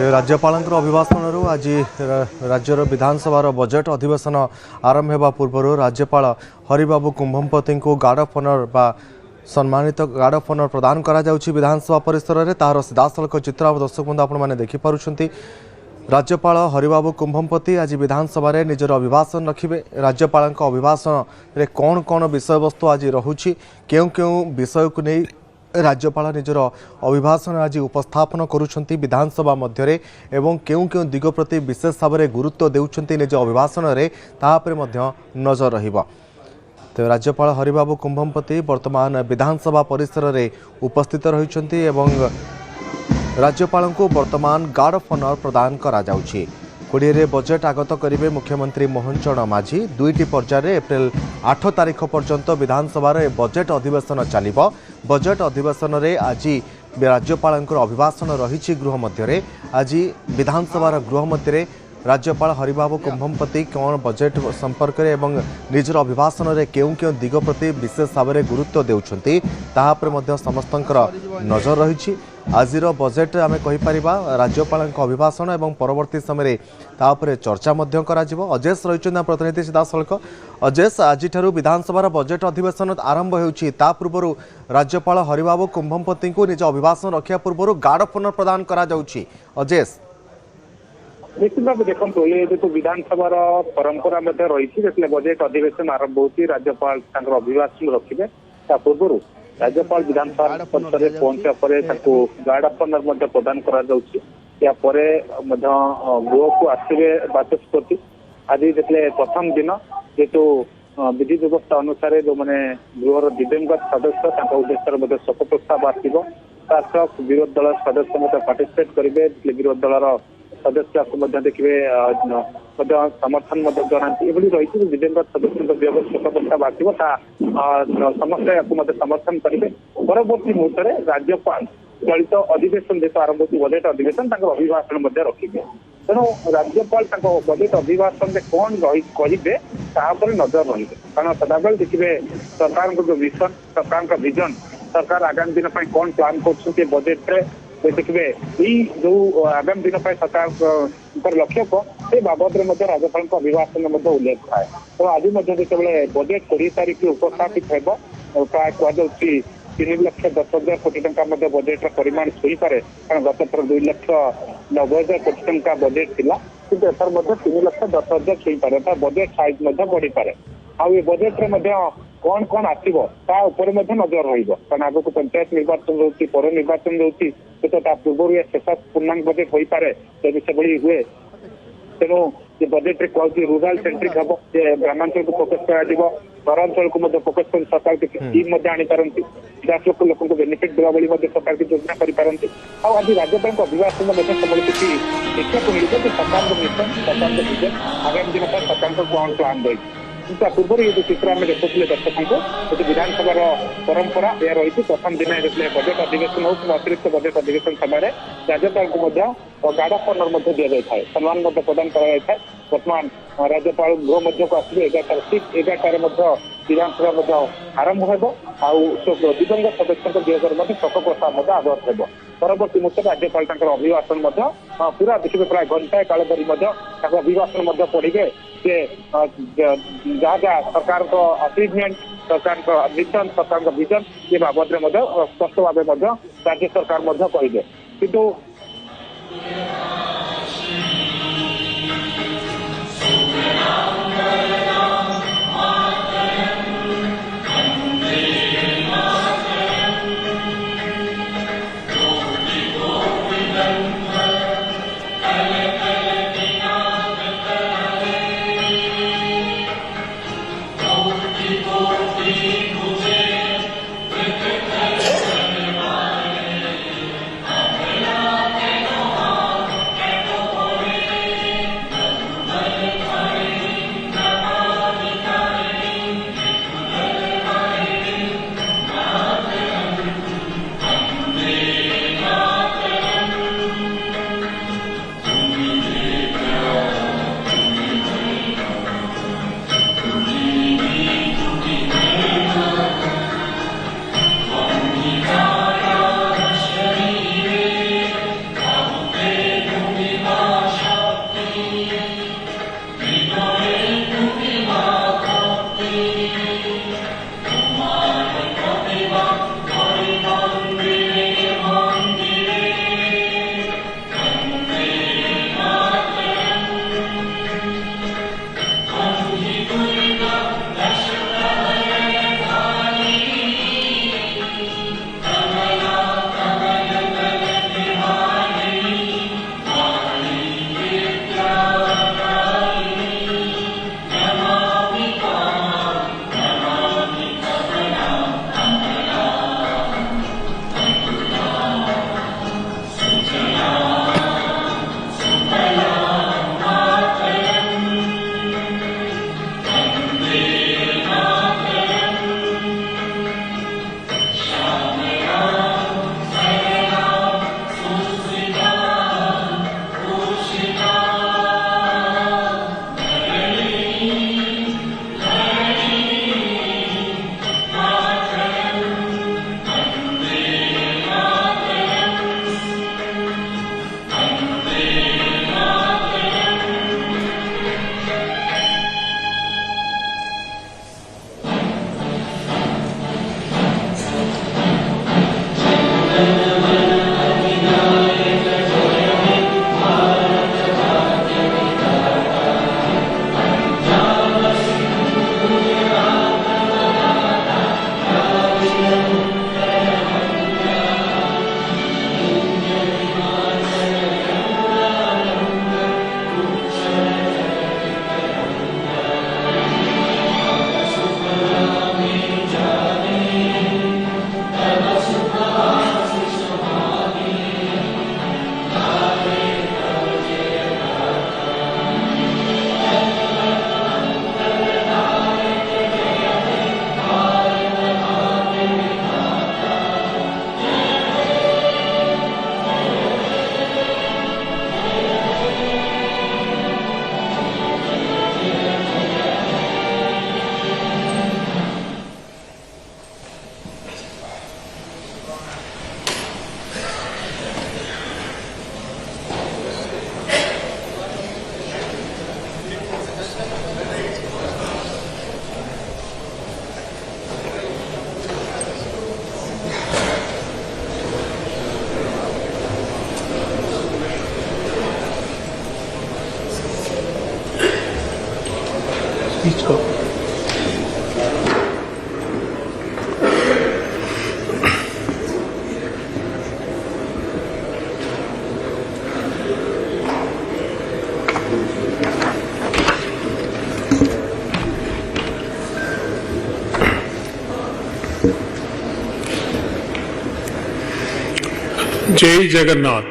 राज्यपाल अभिभाषण आज राज्यर विधानसभा बजेट अधिवेशन आरंभ होगा पूर्व राज्यपाल हरिबाबू कुंभमपति को गार्ड ऑफ ऑनर सम्मानित गार्ड ऑफ ऑनर प्रदान करा जाउछि विधानसभा परिसर में तार सीधासलख चित्र दर्शक बंधु आपने देखिपुंट राज्यपाल हरिबाबू कुंभमपति आज विधानसभा रे निजर अभिभाषण रखिबे। राज्यपाल अभिभाषण रे कौन कौन विषय वस्तु आज रहुछि केउ केउ विषय को नहीं राज्यपाल निजर अभिभाषण आज उपस्थापन करुछंती विधानसभा मध्य एवं केउ केउ दिग प्रति विशेष भाव में गुरुत्व देउछंती निज अभिभाषण रे तापर मध्य नजर रहिबो। तो राज्यपाल हरिबाबू कुंभमपति वर्तमान विधानसभा परिसर में उपस्थित रहिछंती एवं राज्यपाल को वर्तमान गार्ड ऑफ ऑनर प्रदान करा जाउछि। 20 रे बजेट आगत करेंगे मुख्यमंत्री मोहन माझी। 2टी पर्यायर एप्रिल 8 तारिख पर्यंत विधानसभा बजेट अधिवेशन चलिबो। बजेट अधिवेशन रे आज राज्यपाल अभिभाषण रही गृह मध्य। आज विधानसभा गृह मध्य राज्यपाल हरिबाबू कुंभमपति कौन बजेट संपर्क में एवं निजर अभिभाषण में केउ केउ दिग प्रति विशेष भाव में गुरुत्व देउछंती तापर मध्य समस्तंकर नजर रही। आजिर बजेट आम कहीपर राज्यपाल अभिभाषण एवं परवर्ती समय तापर चर्चा करा जिवो। अजेश रही प्रतिनिधि सीधासलख। अजेश आज विधानसभा बजेट अधिवेशन आरंभ होउछि ता पूर्व राज्यपाल हरिबाबू कुंभमपति को निज अभिभाषण रखा पूर्व गार्ड ऑफ ऑनर प्रदान करा जाउछि। अजेश निश्चित भाव देखो ये जो विधानसभा परंपरा रही बजेट अधिवेशन आरंभ होती राज्यपाल अभिभाषण रखिए पूर्व राज्यपाल विधानसभा परिसर में पहुंचा पर गार्ड ऑफ ऑनर प्रदान करा गृह को आसवे बाचस्पति। आज जितने प्रथम दिन जेतु विधि व्यवस्था अनुसार जो मैंने गृहर दिवंगत सदस्य उद्देश्य शोक प्रस्ताव आसो विरोध दल सदस्य पार्टिसिपेट करेंगे। विरोध दलर सदस्य को देखिए समर्थन जनाती रही दिवंगत सदस्य शोक प्रस्ताव आसो समस्त समर्थन करेंगे। परवर्ती मुहूर्त में राज्यपाल चलित अधिवेशन देश आरंभ होती बजेट अधिवेशन अभिभाषण रखिए। तेणु राज्यपाल बजेट अभिभाषण में कौन कहे तापर नजर रही कारण सदाबेले देखिए सरकार जो विजन सरकार विजन सरकार आगामी दिन कौन प्लान कर बजेट देखिए यही जो आगामी दिन सरकार लक्ष्य को से बाबद राज्यपाल अभिभाषण उल्लेख थाए। तो आज जो बजेट 20 तारिख उपस्थापित हो प्राय कहुच्छी 3,10,000 कोटी टंका बजेट परिमाण छुई पारे कारण गत थर 2,90,000 कोटी टंका बजेट थिला किंतु एथर 3,10,000 छुई पारे बजेट साइज बढ़ी पारे। आउ ये बजेट रे कौन कौन आसो नजर रहा आग को पंचायत निर्वाचन रोचे पौर निर्वाचन रोचे तो पूर्व शेष पूर्णांग बजेट हो पारे से हुए। तेणु ये बजेट रे कहूँ रूराल सेंट्रिक हम ग्रामांचल को फोकस सहरांचल को फोकस कर सरकार किसी स्कीम आनीपारती सीधासख लोक बेनिफिट देवा भाई सरकार की योजना करेंगे। आज राज्यपाल अभिभाषण किसी देखा मिले सरकार मिशन सरकार विजन आगामी दिन सरकार कौन प्लान रही पूर्व ये जो चित्र आम देखुले दर्शकों को ये विधानसभा परंपरा यह रही प्रथम दिन बजेट अधिवेशन हो अतिरिक्त बजेट अधिवेशन समय राज्यपाल को गार्ड ऑफ ऑनर दि जाए सम्मान प्रदान कर वर्तमान राज्यपाल गृह को आसवे 11:11 विधानसभा आरंभ हो दिवंगत सदस्य दिगरे शोक प्रस्ताव आगत हो। परवर्ती मुहूर्त राज्यपाल अभिभाषण पूरा देखिए प्राय घंटाए काल धरी अभिभाषण पढ़े जे जहाँ जहाँ सरकार को अचिवमेंट सरकार का मिशन सरकार का विजन ये बाबद स्पष्ट भाव राज्य सरकार कहे किंतु खींचो। Jai Jagannath.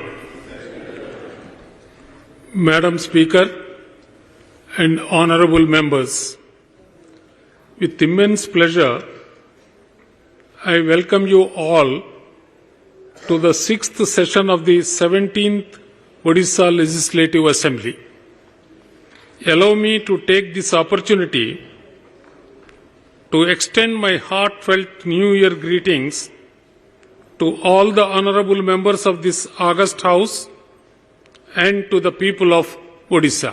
Madam Speaker and honorable members, with immense pleasure, I welcome you all to the 6th session of the 17th Odisha Legislative Assembly. Allow me to take this opportunity to extend my heartfelt New Year greetings to all the honorable members of this august House and to the people of Odisha.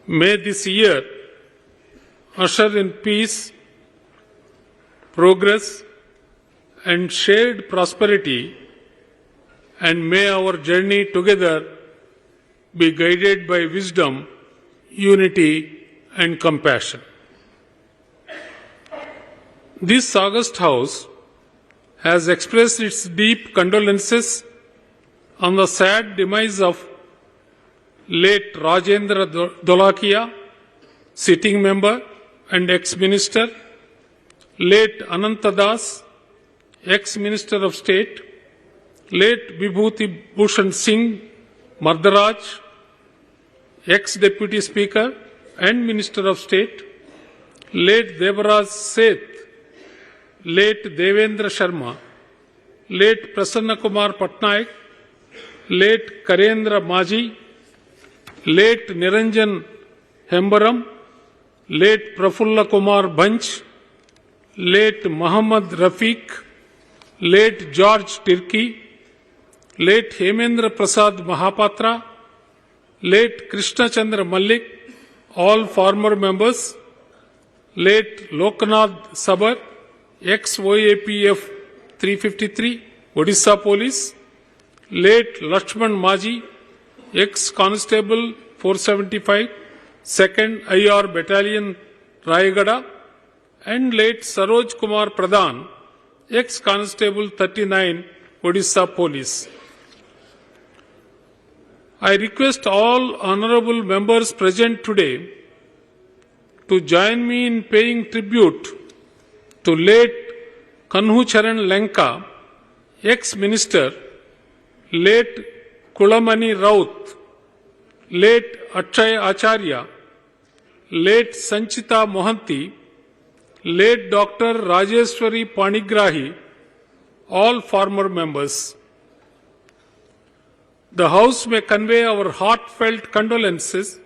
May this year usher in peace, progress, and shared prosperity, and may our journey together be guided by wisdom, unity, and compassion. This august House has expressed its deep condolences on the sad demise of late Rajendra Dolakia, sitting member and ex-minister, late Ananta Das, ex-minister of state, late Vibhuti Bhushan Singh Mardaraj, ex-deputy speaker and minister of state, late Devaraj Seth, late Devendra Sharma, late Prasanna Kumar Patnaik, late Karendra Majhi, late Niranjan Hembaram, late Prafulla Kumar Banch, late Muhammad Rafiq, late George Tirki, late Hemendra Prasad Mahapatra, late Krishna Chandra Malik, all former members, late Lokanath Sabar, ex-OAPF 353, Odisha Police, late Lakshman Majhi, ex-Constable 475, 2nd IR Battalion, Rayagada, and late Saroj Kumar Pradhan, ex-Constable 39, Odisha Police. I request all honorable members present today to join me in paying tribute to late Kanhu Charan Lenka, ex-minister, late Kulamani Raut, late Achay Acharya, late Sanchita Mohanty, late Dr. Rajeshwari Panigrahi, all former members. The House may convey our heartfelt condolences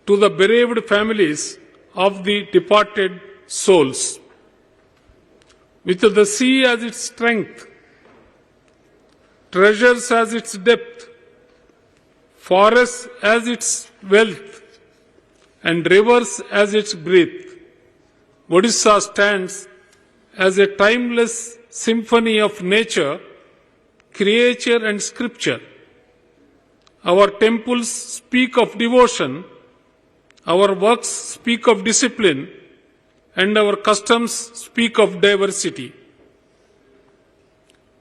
to the bereaved families of the departed souls. With the sea as its strength, treasures as its depth, forests as its wealth, and rivers as its breadth, Odisha stands as a timeless symphony of nature, creature, and scripture. Our temples speak of devotion, our works speak of discipline, and our customs speak of diversity.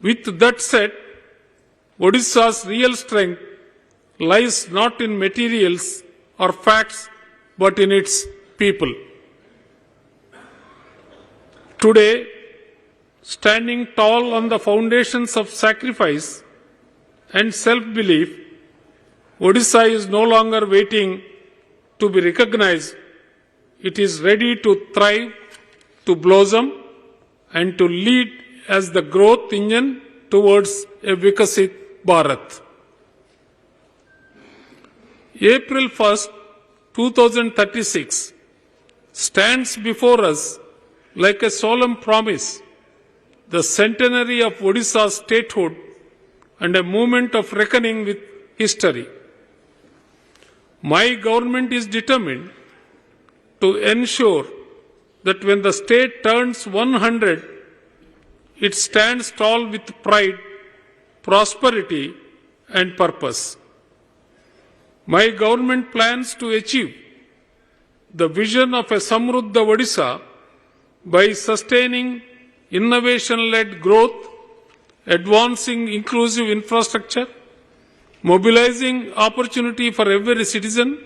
With that said, Odisha's real strength lies not in materials or facts, but in its people. Today, standing tall on the foundations of sacrifice and self-belief, Odisha is no longer waiting to be recognized. It is ready to thrive, to blossom, and to lead as the growth engine towards a Vikasit Bharat. April 1st, 2036 stands before us like a solemn promise, the centenary of Odisha's statehood and a moment of reckoning with history. My government is determined to ensure that when the state turns 100, it stands tall with pride, prosperity, and purpose. My government plans to achieve the vision of a Samruddha Odisha by sustaining innovation-led growth, advancing inclusive infrastructure, mobilizing opportunity for every citizen,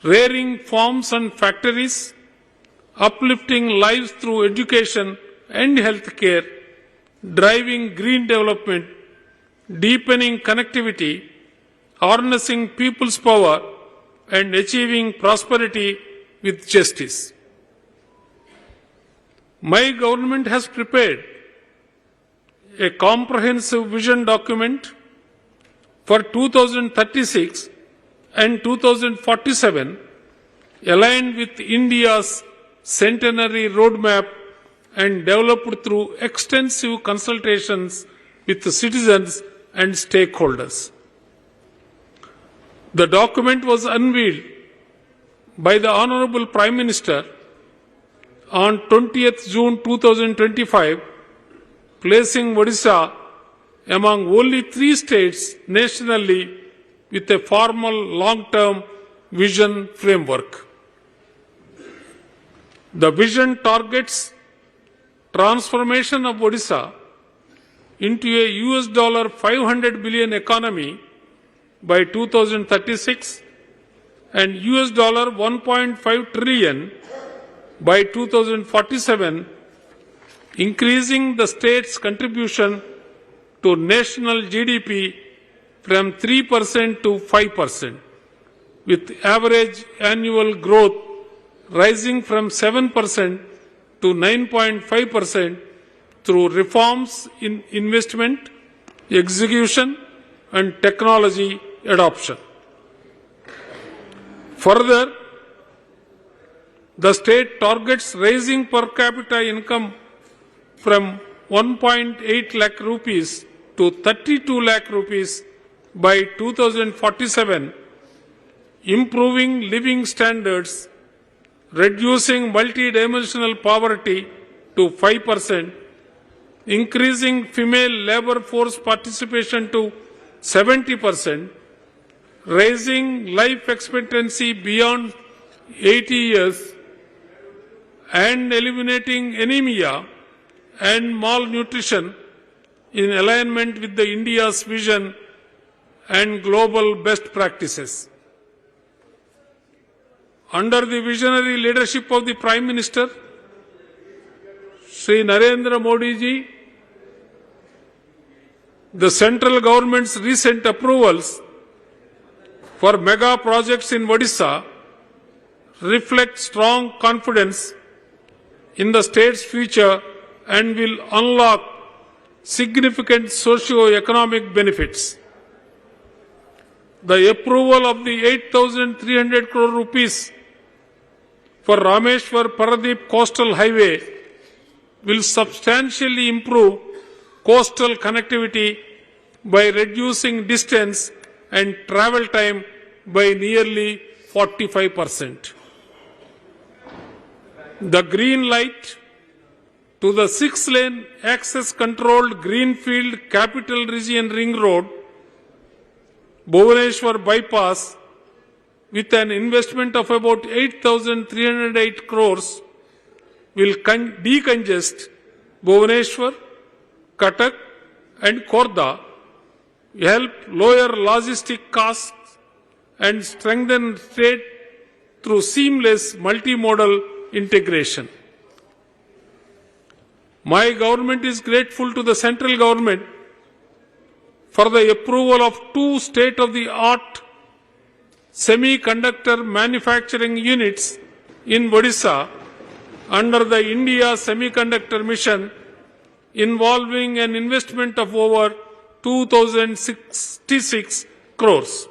rearing farms and factories, uplifting lives through education and healthcare, driving green development, deepening connectivity, harnessing people's power, and achieving prosperity with justice. My government has prepared a comprehensive vision document for 2036 and 2047 aligned with India's centenary roadmap and developed through extensive consultations with the citizens and stakeholders. The document was unveiled by the Honorable Prime Minister on 20th June 2025, placing Odisha among only 3 states nationally with a formal long-term vision framework. The vision targets transformation of Odisha into a $500 billion economy by 2036 and $1.5 trillion by 2047, increasing the state's contribution to national GDP from 3% to 5%, with average annual growth rising from 7% to 9.5% through reforms in investment, execution, and technology adoption. Further, the state targets raising per capita income from 1.8 lakh rupees to 32 lakh rupees by 2047, improving living standards, reducing multidimensional poverty to 5%, increasing female labor force participation to 70%, raising life expectancy beyond 80 years, and eliminating anemia and malnutrition in alignment with the India's vision and global best practices. Under the visionary leadership of the Prime Minister, Shri Narendra Modi ji, the central government's recent approvals for mega projects in Odisha reflect strong confidence in the state's future and will unlock significant socio-economic benefits. The approval of the 8,300 crore rupees for Rameshwar Paradip Coastal Highway will substantially improve coastal connectivity by reducing distance and travel time by nearly 45%. The green light to the 6-lane access-controlled Greenfield Capital Region Ring Road, Bhubaneswar Bypass, with an investment of about 8,308 crores, will decongest Bhubaneswar, Cuttack and Khordha, help lower logistic costs and strengthen state through seamless multimodal integration. My government is grateful to the central government for the approval of 2 state-of-the-art semiconductor manufacturing units in Odisha under the India Semiconductor Mission, involving an investment of over 2,066 crores.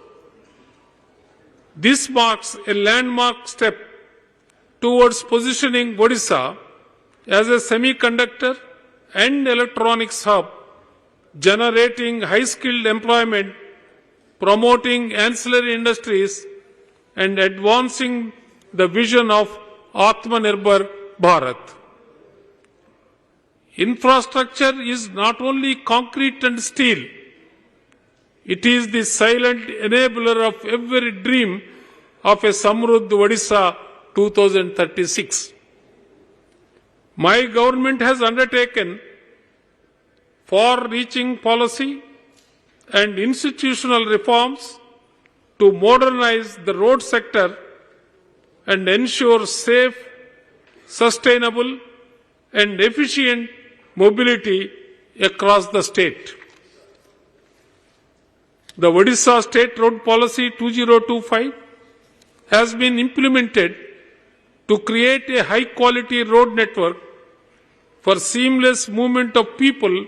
This marks a landmark step towards positioning Odisha as a semiconductor and electronics hub, generating high-skilled employment, promoting ancillary industries, and advancing the vision of Atmanirbhar Bharat. Infrastructure is not only concrete and steel, it is the silent enabler of every dream of a Samruddh Odisha 2036. My government has undertaken far-reaching policy and institutional reforms to modernize the road sector and ensure safe, sustainable and efficient mobility across the state. The Odisha State Road Policy 2025 has been implemented to create a high-quality road network for seamless movement of people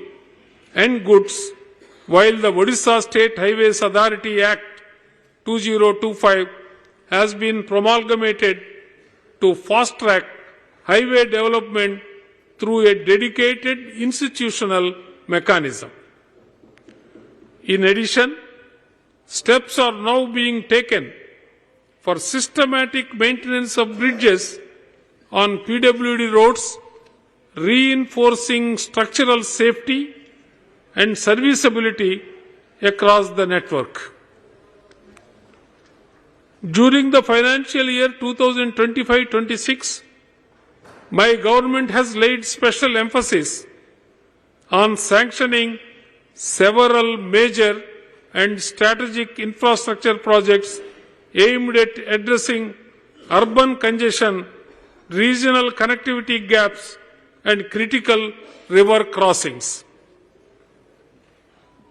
and goods, while the Odisha State Highways Authority Act 2025 has been promulgated to fast-track highway development through a dedicated institutional mechanism. In addition, steps are now being taken for systematic maintenance of bridges on PWD roads, reinforcing structural safety and serviceability across the network. During the financial year 2025-26, my government has laid special emphasis on sanctioning several major and strategic infrastructure projects aimed at addressing urban congestion, regional connectivity gaps, and critical river crossings.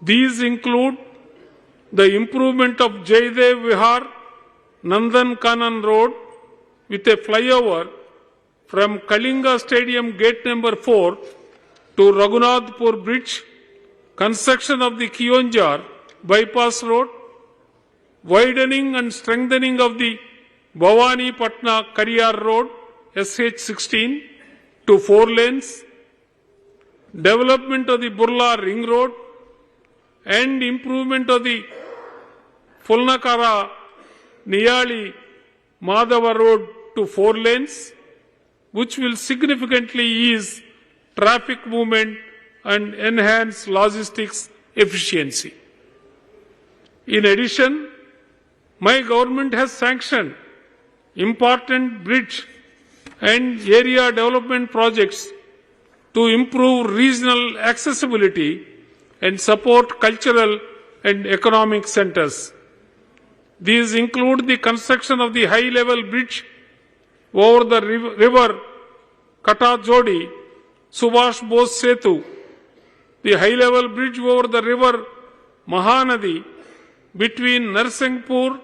These include the improvement of Jaidev Vihar Nandan Kanan Road with a flyover from Kalinga Stadium Gate number 4 to Raghunathpur Bridge, construction of the Kionjar Bypass Road, widening and strengthening of the Bhavani Patna Kariyar Road SH16 to 4 lanes, development of the Burla Ring Road, and improvement of the Fulnakara Niyali Madhava Road to 4 lanes, which will significantly ease traffic movement and enhance logistics efficiency. In addition, my government has sanctioned important bridge and area development projects to improve regional accessibility and support cultural and economic centers. These include the construction of the high-level bridge over the river Katajodi, Subhash Bose Setu, the high-level bridge over the river Mahanadi between Narsinghpur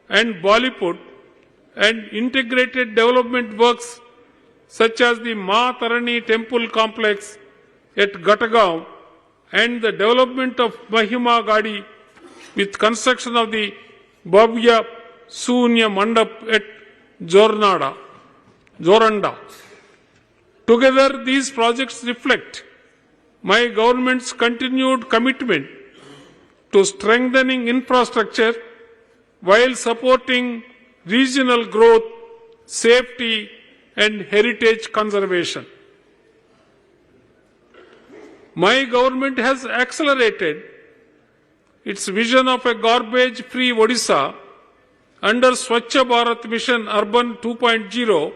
and Bollywood, and integrated development works such as the Ma Tarani Temple Complex at Gatagaon and the development of Mahima Gadi with construction of the Bhavya Sunya Mandap at Joranda. Together, these projects reflect my government's continued commitment to strengthening infrastructure while supporting regional growth, safety, and heritage conservation. My government has accelerated its vision of a garbage-free Odisha under Swachh Bharat Mission Urban 2.0